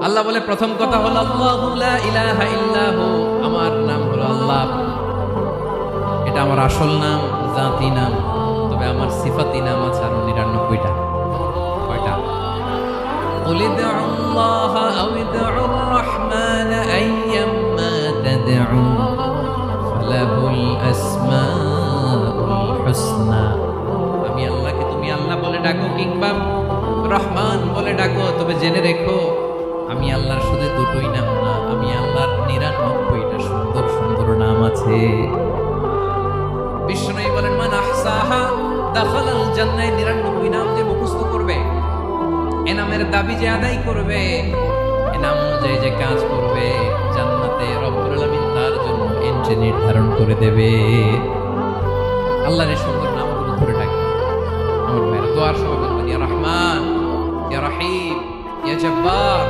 আল্লাহ বলে প্রথম কথা হলো আল্লাহু লা ইলাহা ইল্লাহু, আমার নাম হলো আল্লাহ। এটা আমার আসল নাম, জাতি নাম। তবে আমার সিফাতি নাম আছে আরো 99টা। কয়টা? قل ادعوا الله أو ادعوا الرحمن أيما تدعوا فله الأسماء الحسنى। আমি আল্লাহকে তুমি আল্লাহ বলে ডাকো কিংবা রহমান বলে ডাকো, তবে জেনে রেখো আমি আল্লাহর শুধু দুটোই নাম না, আমি আল্লাহর 99টা সুন্দর সুন্দর নাম আছে। বিষ্ণু বলেন মান আহসাহা দাখালাল জান্নাহ। 99 নাম যে মুখস্থ করবে, এ নামের দাবি যে আদায় করবে, এ নাম অনুযায়ী যে কাজ করবে, জান্নাতে রব্বুল আলামিন তার জন্য এন্ট্রি নির্ধারণ করে দেবে। আল্লাহর এই সুন্দর নামগুলো ধরে ডাকি। আমার ভাইরা দোয়ার সময় বলবেন ইয়া রহমান, ইয়া রহিম, ইয়া জব্বার।